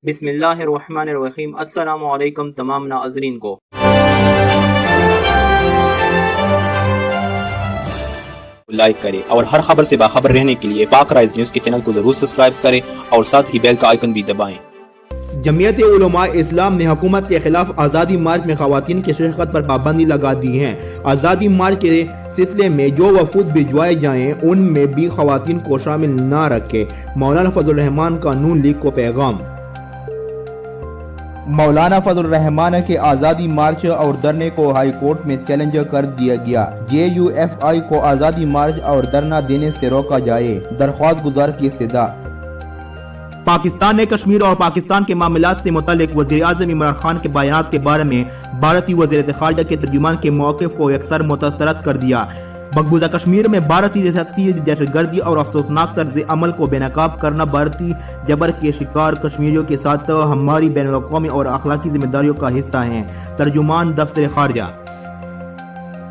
بسم اللہ الرحمن الرحیم۔ السلام علیکم تمام ناظرین کو۔ لائک کریں اور ہر خبر سے باخبر رہنے کے لیے پاک رائز نیوز کے چینل کو ضرور سبسکرائب کریں اور ساتھ ہی بیل کا آئیکن بھی دبائیں۔ جمعیت علماء اسلام نے حکومت کے خلاف آزادی مارچ میں خواتین کی شرکت پر پابندی لگا دی ہے۔ آزادی مارچ کے سلسلے میں جو وفود بھجوائے جائیں ان میں بھی خواتین کو شامل نہ رکھے۔ مولانا فضل الرحمان کا نون لیگ کو پیغام۔ مولانا فضل الرحمان کے آزادی مارچ اور دھرنے کو ہائی کورٹ میں چیلنج کر دیا گیا۔ JUFI کو آزادی مارچ اور دھرنا دینے سے روکا جائے، درخواست گزار کی استدعا۔ پاکستان نے کشمیر اور پاکستان کے معاملات سے متعلق وزیر اعظم عمران خان کے بیانات کے بارے میں بھارتی وزیر خارجہ کے ترجمان کے موقف کو یکسر مسترد کر دیا۔ مقبوضہ کشمیر میں بھارتی ریاستی دہشت گردی اور افسوسناک طرز عمل کو بے نقاب کرنا بھارتی جبر کے شکار کشمیریوں کے ساتھ ہماری بین الاقوامی اور اخلاقی ذمہ داریوں کا حصہ ہیں۔ ترجمان دفتر خارجہ۔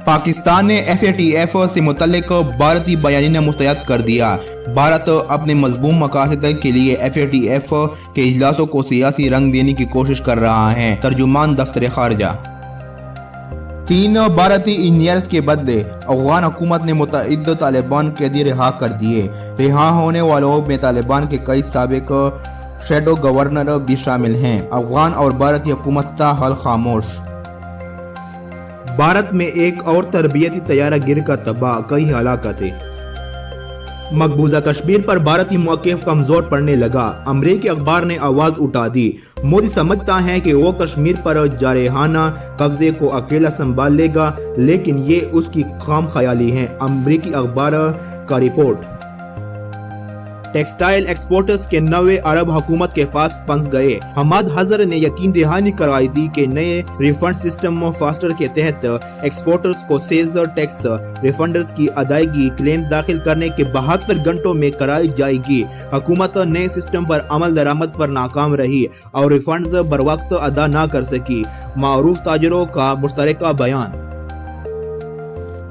پاکستان نے FATF سے متعلق بھارتی بیانیہ مسترد کر دیا۔ بھارت اپنے مضموم مقاصد کے لیے FATF کے اجلاسوں کو سیاسی رنگ دینے کی کوشش کر رہا ہے۔ ترجمان دفتر خارجہ۔ 3 بھارتی انجینئرز کے بدلے افغان حکومت نے متعدد طالبان قیدی رہا کر دیے۔ رہا ہونے والوں میں طالبان کے کئی سابق شیڈو گورنر بھی شامل ہیں۔ افغان اور بھارتی حکومت تاحال خاموش۔ بھارت میں ایک اور تربیتی طیارہ گر کر تباہ، کئی ہلاکتیں۔ مقبوضہ کشمیر پر بھارتی موقف کمزور پڑنے لگا، امریکی اخبار نے آواز اٹھا دی۔ مودی سمجھتا ہے کہ وہ کشمیر پر جارحانہ قبضے کو اکیلا سنبھال لے گا، لیکن یہ اس کی خام خیالی ہے، امریکی اخبار کا رپورٹ۔ ٹیکسٹائل ایکسپورٹرز کے 90 ارب حکومت کے پاس پھنس گئے۔ حماد حضر نے یقین دہانی کرائی دی کہ نئے ریفنڈ سسٹم فاسٹر کے تحت ایکسپورٹرز کو سیز ٹیکس ریفنڈز کی ادائیگی کلیم داخل کرنے کے 72 گھنٹوں میں کرائی جائے گی۔ حکومت نئے سسٹم پر عمل درآمد پر ناکام رہی اور ریفنڈز بروقت ادا نہ کر سکی، معروف تاجروں کا مشترکہ بیان۔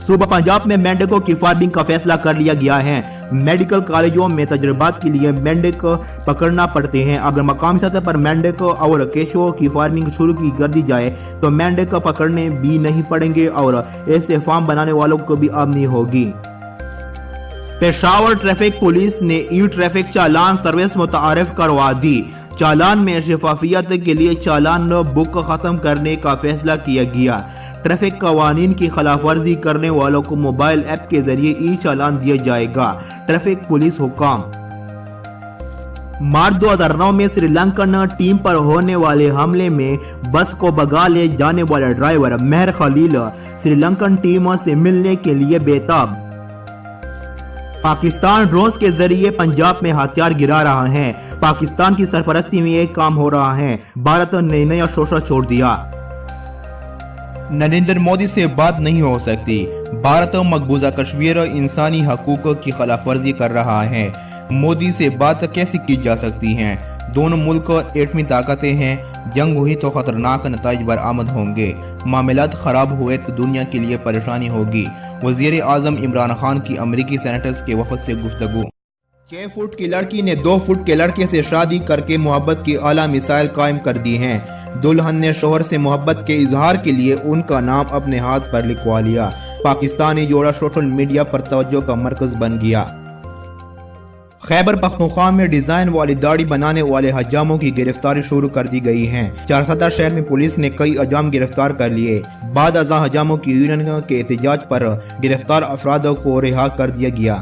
صوبہ پنجاب میں مینڈکوں کی فارمنگ کا فیصلہ کر لیا گیا ہے۔ میڈیکل کالجوں میں تجربات کے لیے مینڈک پکڑنا پڑتے ہیں۔ اگر مقامی سطح پر مینڈک اور کیشو کی فارمنگ شروع کی کر دی جائے تو مینڈک پکڑنے بھی نہیں پڑیں گے اور ایسے فارم بنانے والوں کو بھی آمدنی ہوگی۔ پشاور ٹریفک پولیس نے ای ٹریفک چالان سروس متعارف کروا دی۔ چالان میں شفافیت کے لیے چالان بک ختم کرنے کا فیصلہ کیا گیا۔ ٹریفک قوانین کی خلاف ورزی کرنے والوں کو موبائل ایپ کے ذریعے ای چالان دیا جائے گا۔ ٹریفک پولیس حکام۔ مارچ 2009 میں سری لنکن ٹیم پر ہونے والے حملے میں بس کو بھگا لے جانے والا ڈرائیور مہر خلیل سری لنکن ٹیم سے ملنے کے لیے بے تاب۔ پاکستان ڈرونز کے ذریعے پنجاب میں ہتھیار گرا رہا ہے۔ پاکستان کی سرپرستی میں ایک کام ہو رہا ہے۔ بھارت نے نیا شوشہ چھوڑ دیا۔ نریندر مودی سے بات نہیں ہو سکتی۔ بھارت مقبوضہ کشمیر انسانی حقوق کی خلاف ورزی کر رہا ہے۔ مودی سے بات کیسے کی جا سکتی ہے؟ دونوں ملک ایٹمی طاقتیں ہیں، جنگ ہوئی تو خطرناک نتائج برآمد ہوں گے۔ معاملات خراب ہوئے تو دنیا کے لیے پریشانی ہوگی۔ وزیر اعظم عمران خان کی امریکی سینیٹرز کے وفد سے گفتگو۔ 6 فٹ کی لڑکی نے 2 فٹ کے لڑکے سے شادی کر کے محبت کی اعلیٰ مثال قائم کر دی ہے۔ دلہن نے شوہر سے محبت کے اظہار کے لیے ان کا نام اپنے ہاتھ پر لکھوا لیا۔ پاکستانی جوڑا سوشل میڈیا پر توجہ کا مرکز بن گیا۔ خیبر پختونخوا میں ڈیزائن والی داڑھی بنانے والے حجاموں کی گرفتاری شروع کر دی گئی ہے۔ چارسدہ شہر میں پولیس نے کئی حجام گرفتار کر لیے۔ بعد ازاں حجاموں کی یونین کے احتجاج پر گرفتار افراد کو رہا کر دیا گیا۔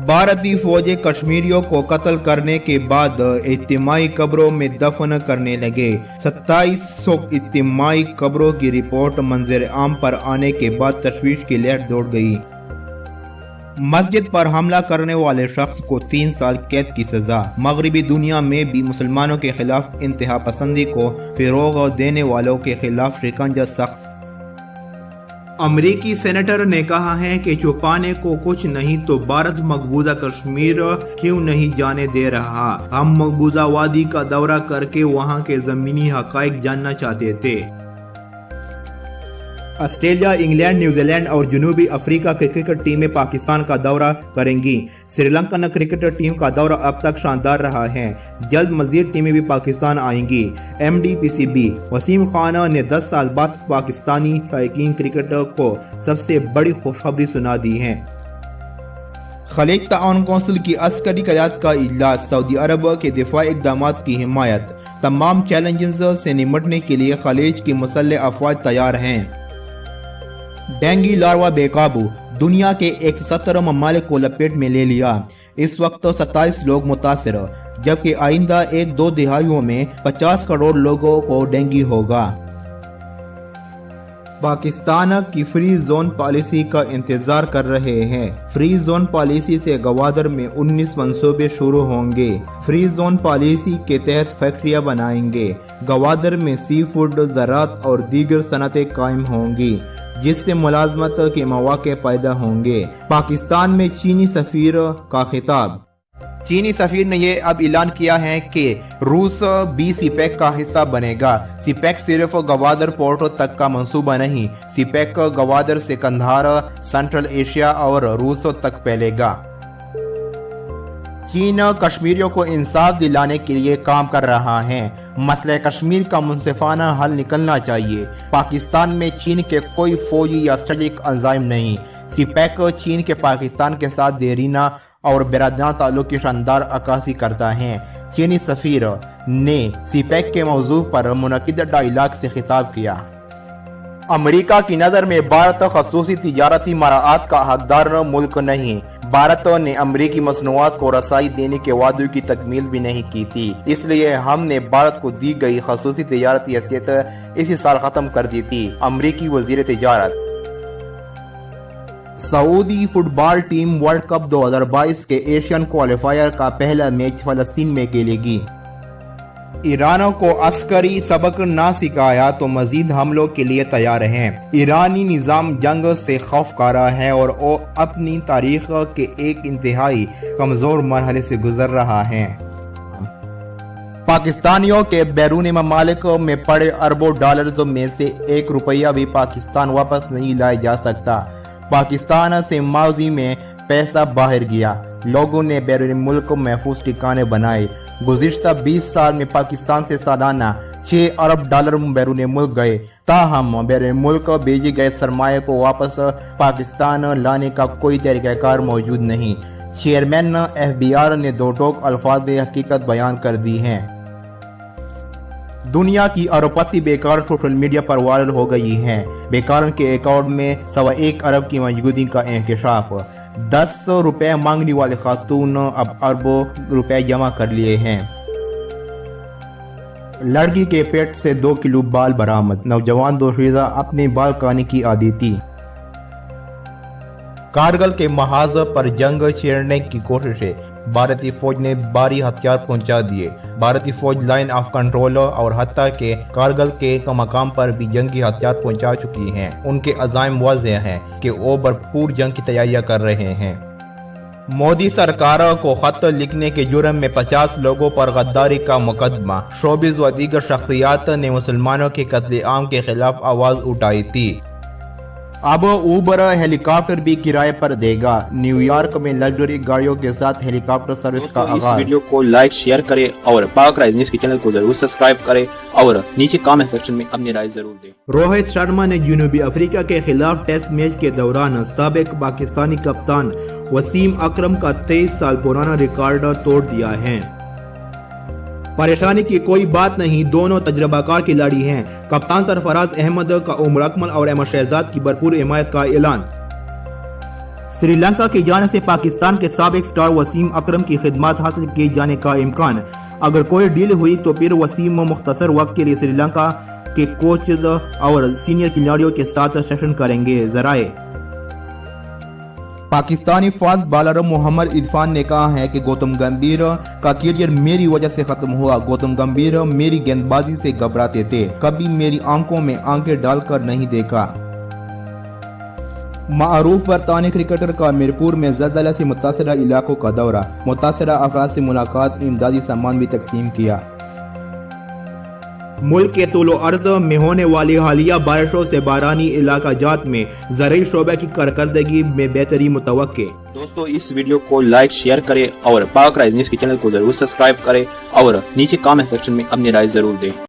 بھارتی فوجی کشمیریوں کو قتل کرنے کے بعد اجتماعی قبروں میں دفن کرنے لگے۔ 2700 اجتماعی قبروں کی رپورٹ منظر عام پر آنے کے بعد تشویش کی لہر دوڑ گئی۔ مسجد پر حملہ کرنے والے شخص کو 3 سال قید کی سزا۔ مغربی دنیا میں بھی مسلمانوں کے خلاف انتہا پسندی کو فروغ دینے والوں کے خلاف شکنجہ سخت۔ امریکی سینیٹر نے کہا ہے کہ چھپانے کو کچھ نہیں تو بھارت مقبوضہ کشمیر کیوں نہیں جانے دے رہا؟ ہم مقبوضہ وادی کا دورہ کر کے وہاں کے زمینی حقائق جاننا چاہتے تھے۔ ऑस्ट्रेलिया, इंग्लैंड, न्यूजीलैंड और जनूबी अफ्रीका की क्रिकेट टीमें पाकिस्तान का दौरा करेंगी। श्रीलंकन क्रिकेट टीम का दौरा अब तक शानदार रहा है। जल्द मजीद टीमें भी पाकिस्तान आएंगी। MDPCB वसीम खान ने 10 साल बाद पाकिस्तानी शायकीन क्रिकेट को सबसे बड़ी खुशखबरी सुना दी है। खलीज ताउन कौंसिल की अस्करी क़यादत का इजलास, सऊदी अरब के दिफाई इक़दामात की हिमायत। तमाम चैलेंजेस से निपटने के लिए खलीज की मुसल्लह अफवाज तैयार हैं। डेंगू लार्वा बेकाबू, दुनिया के 117 ममालिक को लपेट में ले लिया। इस वक्त 27 लोग मुतासिर, जबकि आइंदा 1-2 दिहाइयों में 50 करोड़ लोगों को डेंगू होगा। पाकिस्तान की फ्री जोन पॉलिसी का इंतजार कर रहे हैं। फ्री जोन पॉलिसी से गवादर में 19 मंसूबे शुरू होंगे। फ्री जोन पॉलिसी के तहत फैक्ट्रियां बनाएंगे। गवादर में सी फूड, ज़राअत और दीगर सनतें कायम होंगी, जिससे मुलाजमत के मौके पैदा होंगे। पाकिस्तान में चीनी सफीर का खिताब। चीनी सफीर ने यह अब ऐलान किया है कि रूस भी सीपैक का हिस्सा बनेगा। सीपैक सिर्फ गवादर पोर्ट तक का मंसूबा नहीं, सीपैक गवादर से कंधार, सेंट्रल एशिया और रूस तक फैलेगा। चीन कश्मीरियों को इंसाफ दिलाने के लिए काम कर रहा है। मसले कश्मीर का मुंसिफाना हल निकलना चाहिए। पाकिस्तान में चीन के कोई फौजी या स्ट्रेटेजिक अंजाम नहीं। सीपैक चीन के पाकिस्तान के साथ देरीना और बिरादराना ताल्लुक की शानदार अक्कासी करता है। चीनी सफीर ने सीपैक के मौजू पर मुनक़िद डायलॉग से खिताब किया। अमेरिका की नज़र में भारत खसूसी तिजारती मराआत का हकदार मुल्क नहीं। भारत ने अमरीकी मसनूआत को रसाई देने के वादे की तकमील भी नहीं की थी, इसलिए हमने भारत को दी गई खसूसी तिजारती हैसियत इसी साल ख़त्म कर दी थी। अमरीकी वज़ीर तिजारत। Saudi football team world cup 2022 के एशियन क्वालिफायर का पहला मैच फलस्तीन में खेलेगी। ईरान को अस्करी सबक ना सिखाया तो मजीद हमलों के लिए तैयार हैं। ईरानी निज़ाम जंग से खौफकारा है और वो अपनी तारीख के एक इंतहाई कमज़ोर मरहले से गुजर रहा है। पाकिस्तानियों के बैरून ममालिक में पड़े अरबों डॉलर्स में से 1 रुपया भी पाकिस्तान वापस नहीं लाया जा सकता। पाकिस्तान से माजी में पैसा बाहर गया, लोगों ने बैरून मुल्क महफूज ठिकाने बनाए। गुज़िश्ता 20 साल में पाकिस्तान से सालाना 6 अरब डॉलर बैरून मुल्क गए। ताहम बैरून मुल्क भेजे गए सरमाए को वापस पाकिस्तान लाने का कोई तरीक़ाकार मौजूद नहीं। चेयरमैन FBR ने दो टोक अल्फाज में हकीकत बयान कर दी है। दुनिया की अरबपति बेकार सोशल मीडिया पर वायरल हो गई हैं। बेकारों के अकाउंट में 1.25 अरब की मौजूदगी का इंकशाफ। 10 रुपए मांगने वाले खातून अब अरबों रुपए जमा कर लिए हैं। लड़की के पेट से 2 किलो बाल बरामद। नौजवान दोशीज़ा अपने बाल काटने की आदी थी। कारगिल के महाज पर जंग छेड़ने की कोशिशें। भारतीय फौज ने भारी हथियार पहुंचा दिए। भारतीय फौज लाइन ऑफ कंट्रोल और हत्या के कारगिल के मकाम पर भी जंगी हथियार पहुंचा चुकी हैं। उनके अज़ाइम वाज़ेह हैं कि वो भरपूर जंग की तैयारियां कर रहे हैं। मोदी सरकार को खत लिखने के जुर्म में 50 लोगों पर गद्दारी का मुकदमा। शोबिज़ व दीगर शख्सियात ने मुसलमानों के कत्लेआम के खिलाफ आवाज़ उठाई थी। अब उबर हेलीकॉप्टर भी किराए पर देगा। न्यूयॉर्क में लग्जरी गाड़ियों के साथ हेलीकॉप्टर सर्विस का आगाज। इस वीडियो को लाइक, शेयर करें और पाक राइज न्यूज़ के चैनल को जरूर सब्सक्राइब करें और नीचे कमेंट सेक्शन में अपनी राय जरूर दें। रोहित शर्मा ने जनूबी अफ्रीका के खिलाफ टेस्ट मैच के दौरान साबिक पाकिस्तानी कप्तान वसीम अकरम का 23 साल पुराना रिकॉर्ड तोड़ दिया है। परेशानी की कोई बात नहीं, दोनों तजर्बाकार खिलाड़ी हैं। कप्तान सरफराज अहमद का उमर अकमल और अहमद शहजाद की भरपूर हिमायत का ऐलान। श्रीलंका की जानिब से पाकिस्तान के साबिक स्टार वसीम अकरम की खिदमत हासिल किए जाने का इम्कान। अगर कोई डील हुई तो फिर वसीम मुख्तसर वक्त के लिए श्रीलंका के कोचेज और सीनियर खिलाड़ियों के साथ सेशन करेंगे। जराए पाकिस्तानी फास्ट बॉलर मोहम्मद इरफान ने कहा है कि गौतम गंभीर का करियर मेरी वजह से खत्म हुआ। गौतम गंभीर मेरी गेंदबाजी से घबराते थे, कभी मेरी आंखों में आंखें डालकर नहीं देखा। मारूफ बरतानी क्रिकेटर का मीरपुर में ज़लज़ला से मुतासरा इलाकों का दौरा। मुतासरा अफराद से मुलाकात, इमदादी सामान भी तकसीम किया। मुल्क के तुलो अर्ज में होने वाली हालिया बारिशों से बारानी इलाका जात में ज़रूरी शोबे की कारकर्दगी में बेहतरी मुतवक्के। दोस्तों इस वीडियो को लाइक शेयर करें और पाक राइज न्यूज़ के चैनल को जरूर सब्सक्राइब करें और नीचे कमेंट सेक्शन में अपनी राय जरूर दें।